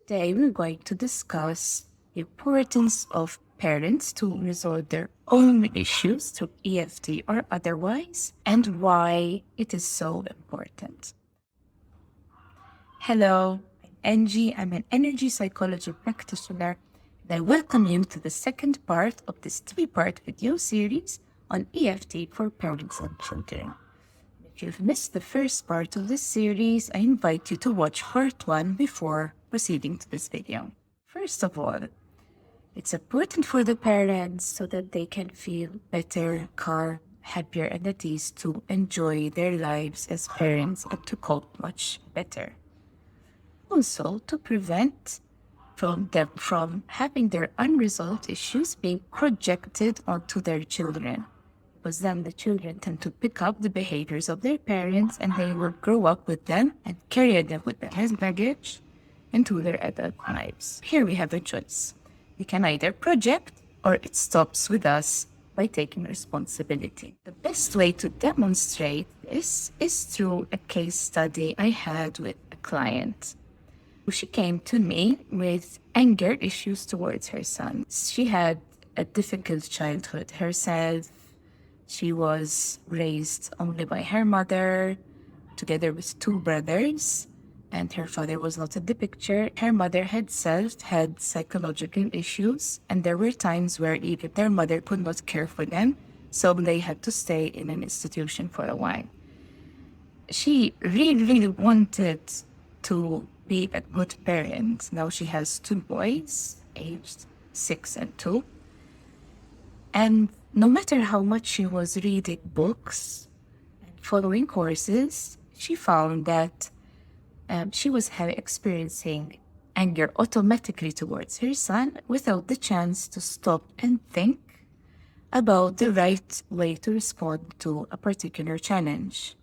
Today, we're going to discuss the importance of parents to resolve their own issues through EFT or otherwise, and why it is so important. Hello, I'm Angie. I'm an energy psychology practitioner, and I welcome you to the second part of this three-part video series on EFT for parents and children. If you've missed the first part of this series, I invite you to watch part 1 before proceeding to this video. First of all, it's important for the parents so that they can feel better, calm, happier, and at ease to enjoy their lives as parents and to cope much better. Also, to prevent them from having their unresolved issues being projected onto their children. Because then the children tend to pick up the behaviors of their parents and they will grow up with them and carry them with them as baggage into their adult lives. Here we have a choice. We can either project or it stops with us by taking responsibility. The best way to demonstrate this is through a case study I had with a client. She came to me with anger issues towards her son. She had a difficult childhood herself. She was raised only by her mother, together with two brothers, and her father was not in the picture. Her mother herself had psychological issues, and there were times where even their mother could not care for them, so they had to stay in an institution for a while. She really wanted to be a good parent. Now she has two boys, aged 6 and 2. And no matter how much she was reading books and following courses, she found that she was experiencing anger automatically towards her son without the chance to stop and think about the right way to respond to a particular challenge.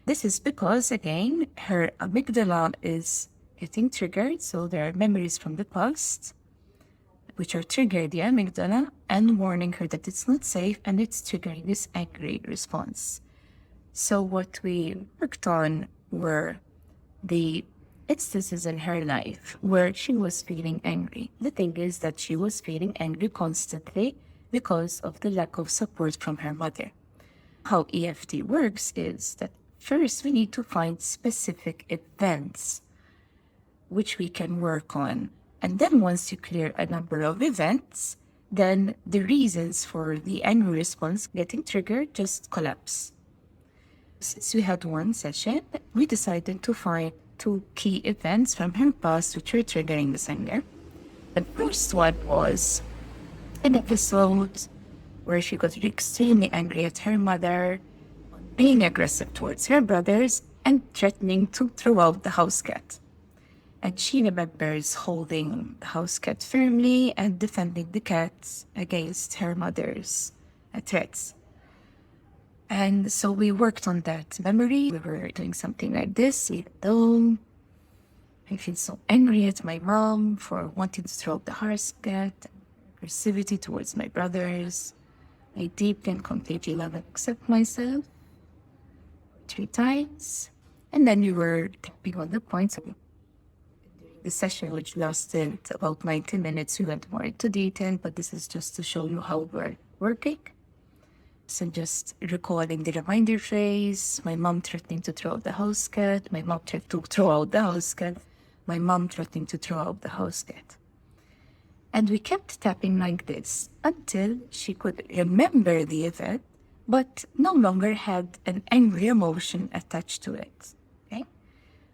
This is because, again, her amygdala is getting triggered, so there are memories from the past which are triggering the amygdala and warning her that it's not safe, and it's triggering this angry response. So what we worked on were the instances in her life where she was feeling angry. The thing is that she was feeling angry constantly because of the lack of support from her mother. How EFT works is that first we need to find specific events which we can work on. And then once you clear a number of events, then the reasons for the angry response getting triggered just collapse. Since we had one session, we decided to find 2 key events from her past which were triggering this anger. The first one was an episode where she got extremely angry at her mother, being aggressive towards her brothers, and threatening to throw out the house cat. And she remembers holding the house cat firmly and defending the cat against her mother's threats. And so we worked on that memory. We were doing something like this, even though I feel so angry at my mom for wanting to throw out the house cat, aggressivity towards my brothers. I deeply and completely love and accept myself 3 times. And then we were tapping on the points of the session, which lasted about 90 minutes. We went more into detail, but this is just to show you how we're working. So just recalling the reminder phrase, my mom threatening to throw out the house cat, my mom threatening to throw out the house cat, my mom threatening to throw out the house cat. And we kept tapping like this until she could remember the event, but no longer had an angry emotion attached to it. Okay?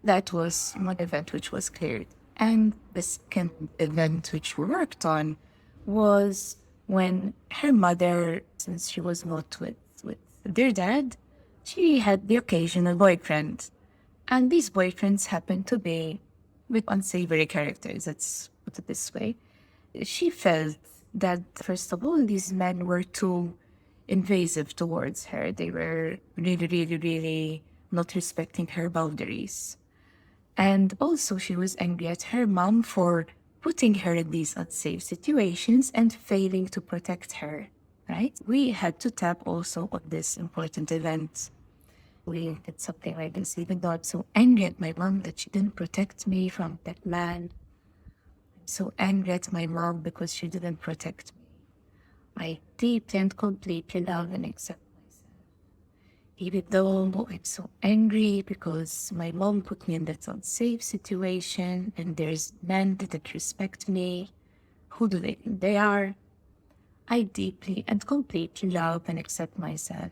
That was one event which was cleared. And the second event which we worked on was when her mother, since she was not with their dad, she had the occasional boyfriend. And these boyfriends happened to be with unsavory characters, let's put it this way. She felt that, first of all, these men were too invasive towards her. They were really not respecting her boundaries. And also she was angry at her mom for putting her in these unsafe situations and failing to protect her, right? We had to tap also on this important event. We did something like this, even though I'm so angry at my mom that she didn't protect me from that man. so angry at my mom because she didn't protect me. I deeply and completely love and accept myself. Even though I'm so angry because my mom put me in that unsafe situation and there's men that respect me, who do they think they are? I deeply and completely love and accept myself.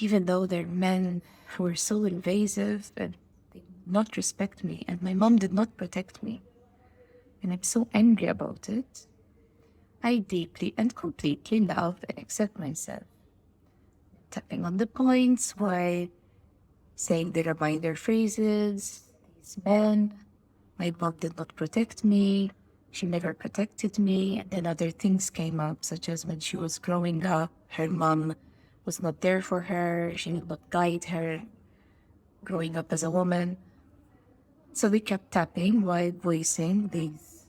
Even though they're men who are so invasive and they did not respect me and my mom did not protect me. And I'm so angry about it. I deeply and completely love and accept myself. Tapping on the points while saying the reminder phrases, these men, my mom did not protect me, she never protected me, and then other things came up, such as when she was growing up, her mom was not there for her, she did not guide her growing up as a woman. So we kept tapping while voicing these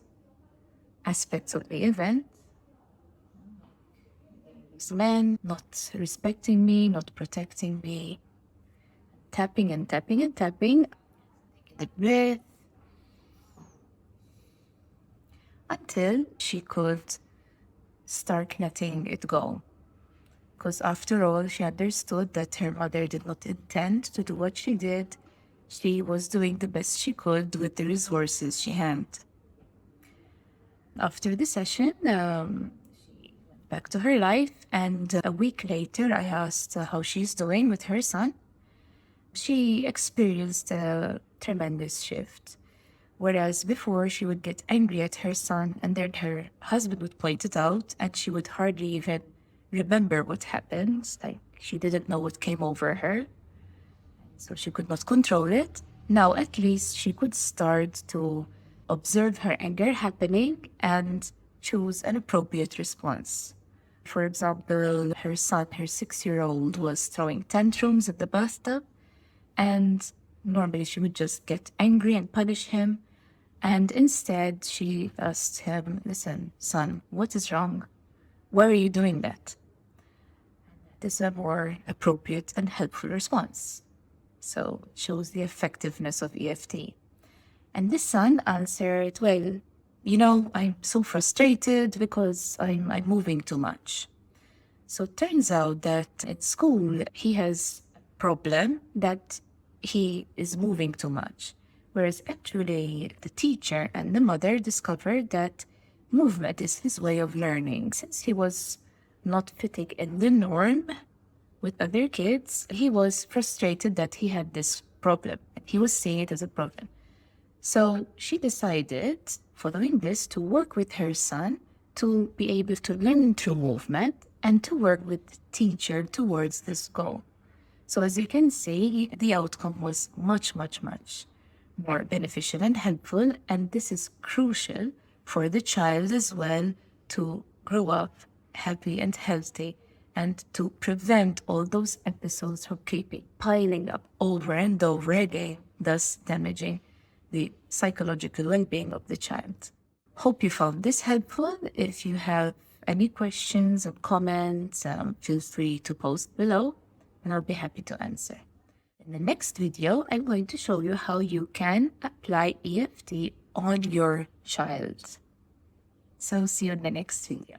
aspects of the event. These men not respecting me, not protecting me, tapping and tapping and tapping, taking the breath, until she could start letting it go. Because after all, she understood that her mother did not intend to do what she did. She was doing the best she could with the resources she had. After the session, she went back to her life, and a week later, I asked how she's doing with her son. She experienced a tremendous shift. Whereas before, she would get angry at her son, and then her husband would point it out, and she would hardly even remember what happened. Like, she didn't know what came over her, so she could not control it. Now, at least she could start to observe her anger happening and choose an appropriate response. For example, her son, her 6-year-old, was throwing tantrums at the bathtub, and normally she would just get angry and punish him. And instead, she asked him, listen, son, what is wrong? Why are you doing that? This is a more appropriate and helpful response. So it shows the effectiveness of EFT. And the son answered, well, I'm so frustrated because I'm moving too much. So it turns out that at school, he has a problem that he is moving too much. Whereas actually the teacher and the mother discovered that movement is his way of learning. Since he was not fitting in the norm with other kids, he was frustrated that he had this problem. He was seeing it as a problem. So she decided, following this, to work with her son to be able to learn through movement and to work with the teacher towards this goal. So as you can see, the outcome was much, much, much more beneficial and helpful. And this is crucial for the child as well to grow up happy and healthy and to prevent all those episodes from keeping piling up over and over again, thus damaging the psychological well-being of the child. Hope you found this helpful. If you have any questions or comments, feel free to post below and I'll be happy to answer. In the next video, I'm going to show you how you can apply EFT on your child. So see you in the next video.